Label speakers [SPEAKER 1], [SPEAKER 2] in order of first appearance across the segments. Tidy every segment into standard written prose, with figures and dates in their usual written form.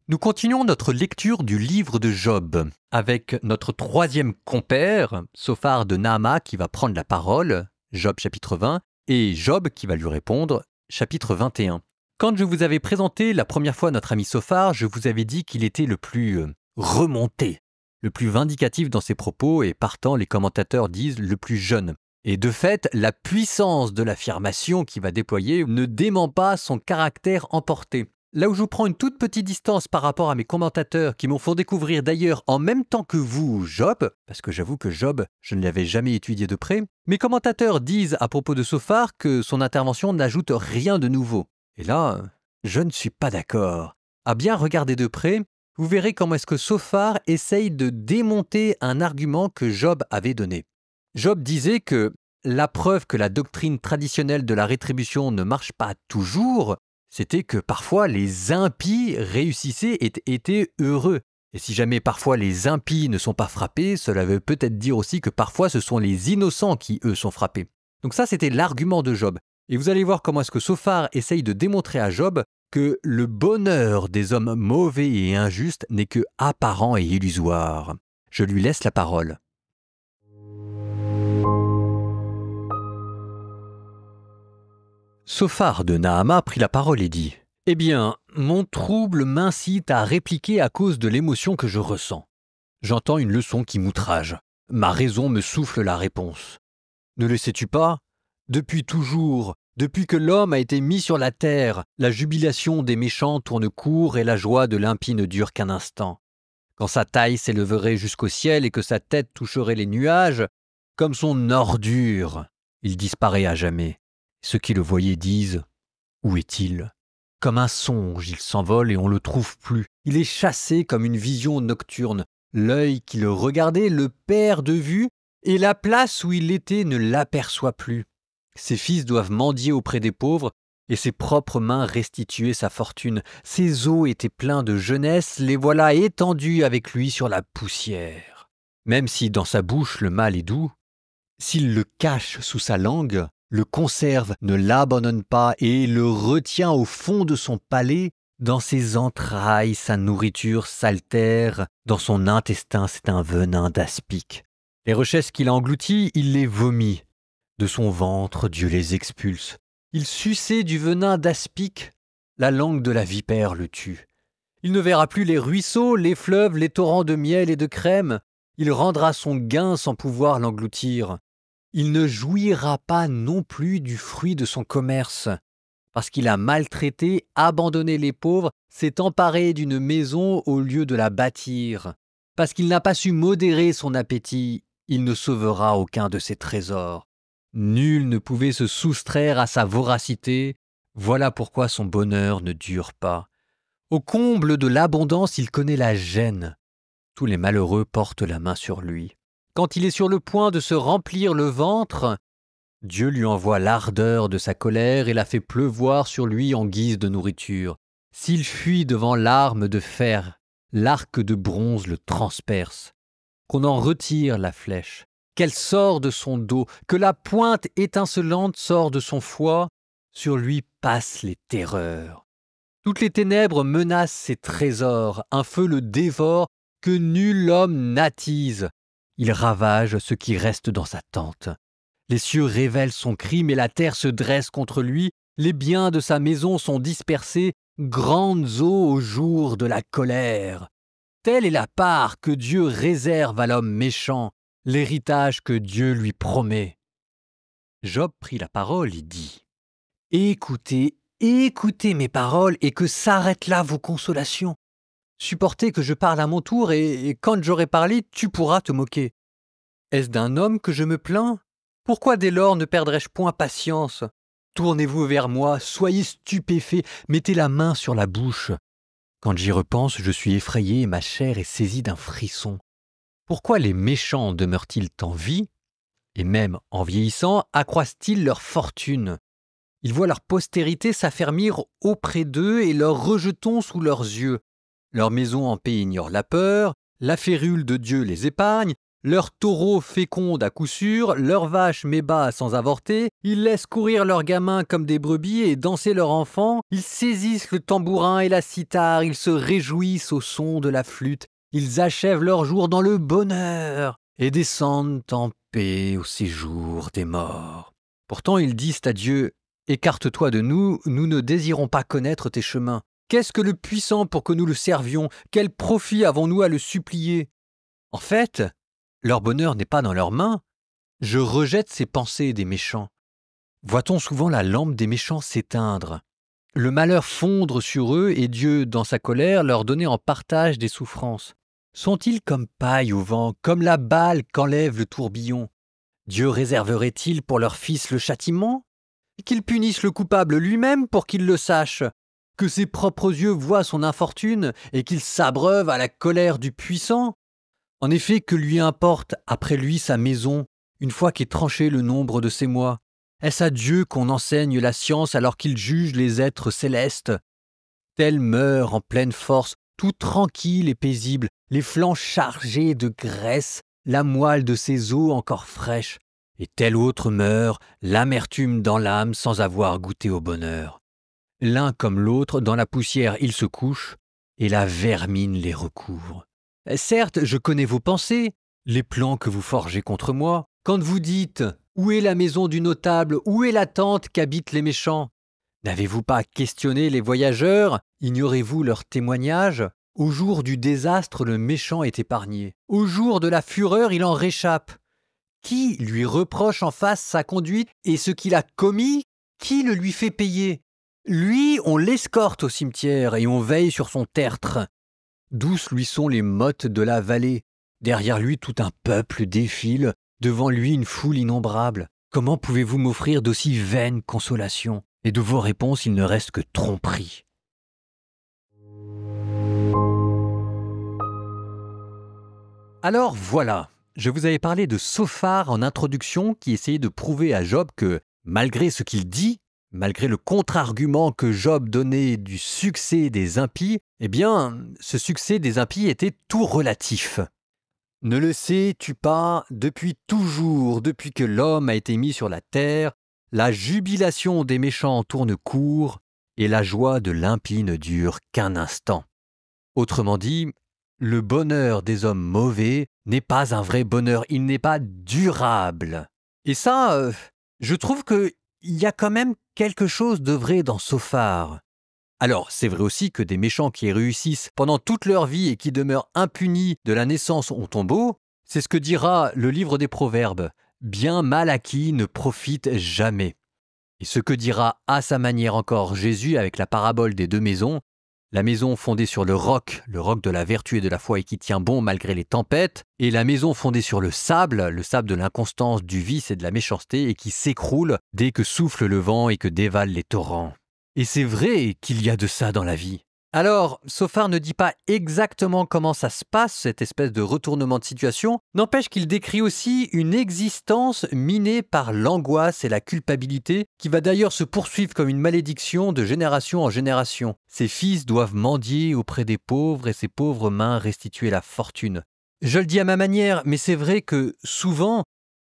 [SPEAKER 1] Nous continuons notre lecture du livre de Job avec notre troisième compère, Sophar de Naama, qui va prendre la parole, Job chapitre 20, et Job qui va lui répondre, chapitre 21. Quand je vous avais présenté la première fois notre ami Sophar, je vous avais dit qu'il était le plus remonté, le plus vindicatif dans ses propos et partant, les commentateurs disent, le plus jeune. Et de fait, la puissance de l'affirmation qu'il va déployer ne dément pas son caractère emporté. Là où je prends une toute petite distance par rapport à mes commentateurs qui m'ont fait découvrir d'ailleurs en même temps que vous Job, parce que j'avoue que Job, je ne l'avais jamais étudié de près, mes commentateurs disent à propos de Sophar que son intervention n'ajoute rien de nouveau. Et là, je ne suis pas d'accord. À bien regarder de près, vous verrez comment est-ce que Sophar essaye de démonter un argument que Job avait donné. Job disait que la preuve que la doctrine traditionnelle de la rétribution ne marche pas toujours, c'était que parfois les impies réussissaient et étaient heureux. Et si jamais parfois les impies ne sont pas frappés, cela veut peut-être dire aussi que parfois ce sont les innocents qui, eux, sont frappés. Donc ça, c'était l'argument de Job. Et vous allez voir comment est-ce que Sophar essaye de démontrer à Job que le bonheur des hommes mauvais et injustes n'est que apparent et illusoire. Je lui laisse la parole. Sophar de Naama prit la parole et dit « Eh bien, mon trouble m'incite à répliquer à cause de l'émotion que je ressens. J'entends une leçon qui m'outrage. Ma raison me souffle la réponse. Ne le sais-tu pas ? Depuis toujours, depuis que l'homme a été mis sur la terre, la jubilation des méchants tourne court et la joie de l'impie ne dure qu'un instant. Quand sa taille s'élèverait jusqu'au ciel et que sa tête toucherait les nuages, comme son ordure, il disparaît à jamais. Ceux qui le voyaient disent « Où est-il » Comme un songe, il s'envole et on ne le trouve plus. Il est chassé comme une vision nocturne. L'œil qui le regardait le perd de vue et la place où il était ne l'aperçoit plus. Ses fils doivent mendier auprès des pauvres et ses propres mains restituer sa fortune. Ses os étaient pleins de jeunesse, les voilà étendus avec lui sur la poussière. Même si dans sa bouche le mal est doux, s'il le cache sous sa langue, le conserve, ne l'abandonne pas et le retient au fond de son palais, dans ses entrailles sa nourriture s'altère, dans son intestin c'est un venin d'aspic. Les richesses qu'il a englouties, il les vomit. De son ventre, Dieu les expulse. Il suçait du venin d'aspic, la langue de la vipère le tue. Il ne verra plus les ruisseaux, les fleuves, les torrents de miel et de crème. Il rendra son gain sans pouvoir l'engloutir. Il ne jouira pas non plus du fruit de son commerce, parce qu'il a maltraité, abandonné les pauvres, s'est emparé d'une maison au lieu de la bâtir. Parce qu'il n'a pas su modérer son appétit, il ne sauvera aucun de ses trésors. Nul ne pouvait se soustraire à sa voracité, voilà pourquoi son bonheur ne dure pas. Au comble de l'abondance, il connaît la gêne. Tous les malheureux portent la main sur lui. Quand il est sur le point de se remplir le ventre, Dieu lui envoie l'ardeur de sa colère et la fait pleuvoir sur lui en guise de nourriture. S'il fuit devant l'arme de fer, l'arc de bronze le transperce. Qu'on en retire la flèche, qu'elle sort de son dos, que la pointe étincelante sort de son foie, sur lui passent les terreurs. Toutes les ténèbres menacent ses trésors, un feu le dévore que nul homme n'attise. Il ravage ce qui reste dans sa tente. Les cieux révèlent son crime et la terre se dresse contre lui. Les biens de sa maison sont dispersés, grandes eaux au jour de la colère. Telle est la part que Dieu réserve à l'homme méchant, l'héritage que Dieu lui promet. Job prit la parole et dit « Écoutez, écoutez mes paroles et que s'arrêtent là vos consolations. Supportez que je parle à mon tour et quand j'aurai parlé, tu pourras te moquer. Est-ce d'un homme que je me plains ? Pourquoi dès lors ne perdrais-je point patience ? Tournez-vous vers moi, soyez stupéfaits, mettez la main sur la bouche. Quand j'y repense, je suis effrayé et ma chair est saisie d'un frisson. Pourquoi les méchants demeurent-ils en vie ? Et même en vieillissant, accroissent-ils leur fortune ? Ils voient leur postérité s'affermir auprès d'eux et leurs rejetons sous leurs yeux. Leur maison en paix ignore la peur, la férule de Dieu les épargne, Leurs taureaux fécondent à coup sûr, leurs vaches m'ébat sans avorter, ils laissent courir leurs gamins comme des brebis et danser leurs enfants, ils saisissent le tambourin et la cithare, ils se réjouissent au son de la flûte, ils achèvent leur jour dans le bonheur et descendent en paix au séjour des morts. Pourtant ils disent à Dieu, « Écarte-toi de nous, nous ne désirons pas connaître tes chemins. Qu'est-ce que le puissant pour que nous le servions? Quel profit avons-nous à le supplier ?» En fait, leur bonheur n'est pas dans leurs mains. Je rejette ces pensées des méchants. Voit-on souvent la lampe des méchants s'éteindre, le malheur fondre sur eux et Dieu, dans sa colère, leur donner en partage des souffrances? Sont-ils comme paille au vent, comme la balle qu'enlève le tourbillon? Dieu réserverait-il pour leur fils le châtiment? Qu'il punisse le coupable lui-même pour qu'il le sache, que ses propres yeux voient son infortune et qu'il s'abreuve à la colère du puissant? En effet, que lui importe après lui sa maison, une fois qu'est tranché le nombre de ses mois? Est-ce à Dieu qu'on enseigne la science alors qu'il juge les êtres célestes? Tel meurt en pleine force, tout tranquille et paisible, les flancs chargés de graisse, la moelle de ses os encore fraîche, et tel autre meurt, l'amertume dans l'âme sans avoir goûté au bonheur. L'un comme l'autre, dans la poussière ils se couchent, et la vermine les recouvre. Certes, je connais vos pensées, les plans que vous forgez contre moi. Quand vous dites « Où est la maison du notable? Où est la tente qu'habitent les méchants ?» N'avez-vous pas questionné les voyageurs? Ignorez-vous leurs témoignages? Au jour du désastre, le méchant est épargné. Au jour de la fureur, il en réchappe. Qui lui reproche en face sa conduite et ce qu'il a commis? Qui le lui fait payer? Lui, on l'escorte au cimetière et on veille sur son tertre. Douces lui sont les mottes de la vallée. Derrière lui, tout un peuple défile. Devant lui, une foule innombrable. Comment pouvez-vous m'offrir d'aussi vaines consolations? Et de vos réponses, il ne reste que tromperie. Alors voilà, je vous avais parlé de Sophar en introduction qui essayait de prouver à Job que, malgré ce qu'il dit, malgré le contre-argument que Job donnait du succès des impies, eh bien, ce succès des impies était tout relatif. Ne le sais-tu pas, depuis toujours, depuis que l'homme a été mis sur la terre, la jubilation des méchants tourne court et la joie de l'impie ne dure qu'un instant. Autrement dit, le bonheur des hommes mauvais n'est pas un vrai bonheur, il n'est pas durable. Et ça, je trouve qu'il y a quand même quelque chose de vrai dans Sophar. Alors, c'est vrai aussi que des méchants qui réussissent pendant toute leur vie et qui demeurent impunis de la naissance au tombeau, c'est ce que dira le livre des Proverbes. Bien mal acquis ne profite jamais. Et ce que dira à sa manière encore Jésus avec la parabole des deux maisons, la maison fondée sur le roc de la vertu et de la foi et qui tient bon malgré les tempêtes, et la maison fondée sur le sable de l'inconstance, du vice et de la méchanceté et qui s'écroule dès que souffle le vent et que dévalent les torrents. Et c'est vrai qu'il y a de ça dans la vie. Alors, Sophar ne dit pas exactement comment ça se passe, cette espèce de retournement de situation, n'empêche qu'il décrit aussi une existence minée par l'angoisse et la culpabilité, qui va d'ailleurs se poursuivre comme une malédiction de génération en génération. Ses fils doivent mendier auprès des pauvres et ses pauvres mains restituer la fortune. Je le dis à ma manière, mais c'est vrai que souvent,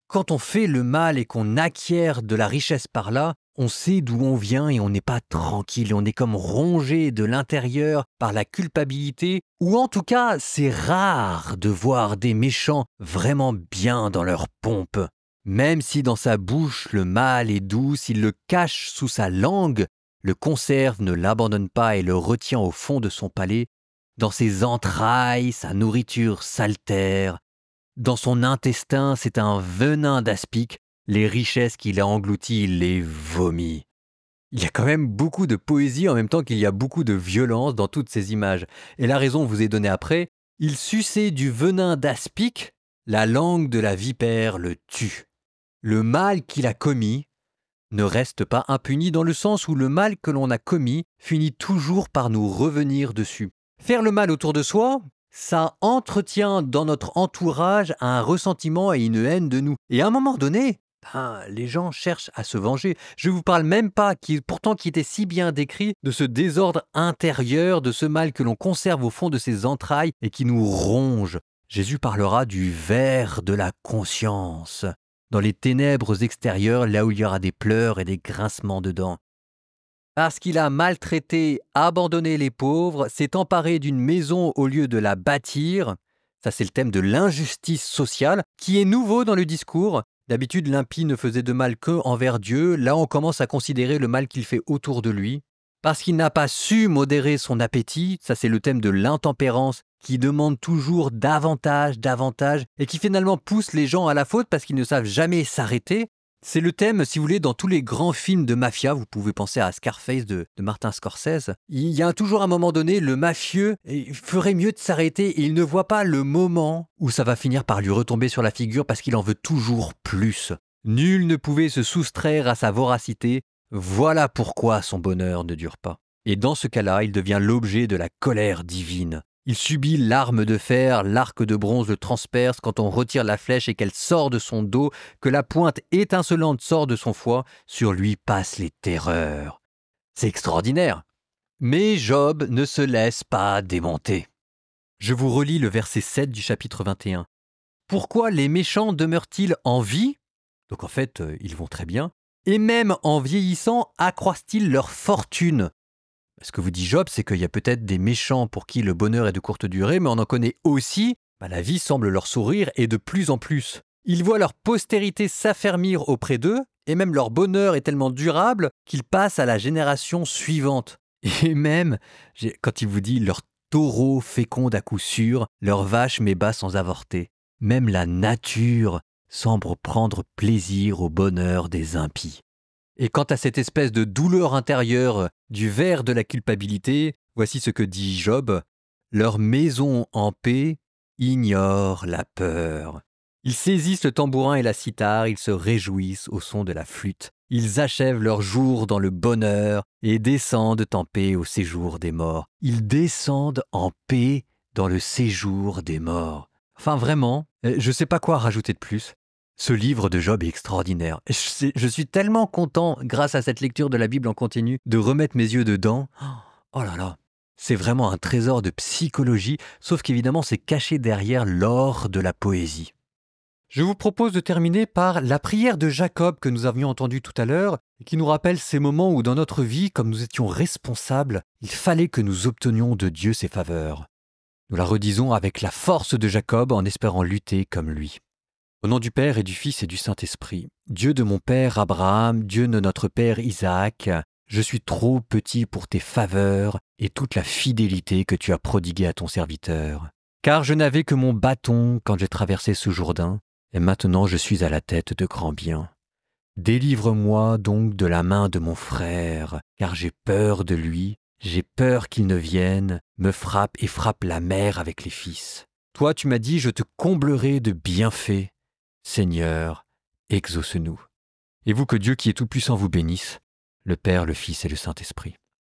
[SPEAKER 1] quand on fait le mal et qu'on acquiert de la richesse par là, on sait d'où on vient et on n'est pas tranquille, on est comme rongé de l'intérieur par la culpabilité, ou en tout cas, c'est rare de voir des méchants vraiment bien dans leur pompe. Même si dans sa bouche le mal est doux, s'il le cache sous sa langue, le conserve, ne l'abandonne pas et le retient au fond de son palais, dans ses entrailles, sa nourriture s'altère, dans son intestin, c'est un venin d'aspic. Les richesses qu'il a englouties, il les vomit. Il y a quand même beaucoup de poésie en même temps qu'il y a beaucoup de violence dans toutes ces images. Et la raison vous est donnée après. Il suçait du venin d'aspic, la langue de la vipère le tue. Le mal qu'il a commis ne reste pas impuni dans le sens où le mal que l'on a commis finit toujours par nous revenir dessus. Faire le mal autour de soi, ça entretient dans notre entourage un ressentiment et une haine de nous. Et à un moment donné, les gens cherchent à se venger. Je ne vous parle même pas, pourtant qui était si bien décrit, de ce désordre intérieur, de ce mal que l'on conserve au fond de ses entrailles et qui nous ronge. Jésus parlera du ver de la conscience, dans les ténèbres extérieures, là où il y aura des pleurs et des grincements de dents. Parce qu'il a maltraité, abandonné les pauvres, s'est emparé d'une maison au lieu de la bâtir. Ça, c'est le thème de l'injustice sociale, qui est nouveau dans le discours. D'habitude, l'impie ne faisait de mal que envers Dieu. Là, on commence à considérer le mal qu'il fait autour de lui. Parce qu'il n'a pas su modérer son appétit, ça c'est le thème de l'intempérance, qui demande toujours davantage, et qui finalement pousse les gens à la faute parce qu'ils ne savent jamais s'arrêter. C'est le thème, si vous voulez, dans tous les grands films de mafia, vous pouvez penser à Scarface de Martin Scorsese. Il y a toujours un moment donné, le mafieux ferait mieux de s'arrêter et il ne voit pas le moment où ça va finir par lui retomber sur la figure parce qu'il en veut toujours plus. Nul ne pouvait se soustraire à sa voracité. Voilà pourquoi son bonheur ne dure pas. Et dans ce cas-là, il devient l'objet de la colère divine. Il subit l'arme de fer, l'arc de bronze le transperce quand on retire la flèche et qu'elle sort de son dos, que la pointe étincelante sort de son foie, sur lui passent les terreurs. C'est extraordinaire. Mais Job ne se laisse pas démonter. Je vous relis le verset 7 du chapitre 21. Pourquoi les méchants demeurent-ils en vie ? Donc en fait, ils vont très bien. Et même en vieillissant, accroissent-ils leur fortune ? Ce que vous dit Job, c'est qu'il y a peut-être des méchants pour qui le bonheur est de courte durée, mais on en connaît aussi, la vie semble leur sourire et de plus en plus. Ils voient leur postérité s'affermir auprès d'eux, et même leur bonheur est tellement durable qu'ils passent à la génération suivante. Et même, quand il vous dit leur taureau féconde à coup sûr, leur vache met bas sans avorter, même la nature semble prendre plaisir au bonheur des impies. Et quant à cette espèce de douleur intérieure du ver de la culpabilité, voici ce que dit Job. Leur maison en paix ignore la peur. Ils saisissent le tambourin et la cithare, ils se réjouissent au son de la flûte. Ils achèvent leur jour dans le bonheur et descendent en paix au séjour des morts. Ils descendent en paix dans le séjour des morts. Enfin vraiment, je ne sais pas quoi rajouter de plus. Ce livre de Job est extraordinaire. Je suis tellement content, grâce à cette lecture de la Bible en continu, de remettre mes yeux dedans. Oh là là, c'est vraiment un trésor de psychologie, sauf qu'évidemment c'est caché derrière l'or de la poésie. Je vous propose de terminer par la prière de Jacob que nous avions entendue tout à l'heure, et qui nous rappelle ces moments où dans notre vie, comme nous étions responsables, il fallait que nous obtenions de Dieu ses faveurs. Nous la redisons avec la force de Jacob en espérant lutter comme lui. Au nom du Père et du Fils et du Saint-Esprit, Dieu de mon Père Abraham, Dieu de notre Père Isaac, je suis trop petit pour tes faveurs et toute la fidélité que tu as prodiguée à ton serviteur. Car je n'avais que mon bâton quand j'ai traversé ce Jourdain, et maintenant je suis à la tête de grands biens. Délivre-moi donc de la main de mon frère, car j'ai peur de lui, j'ai peur qu'il ne vienne, me frappe et frappe la mère avec les fils. Toi tu m'as dit, je te comblerai de bienfaits. Seigneur, exauce-nous. Et vous que Dieu qui est tout-puissant vous bénisse, le Père, le Fils et le Saint-Esprit.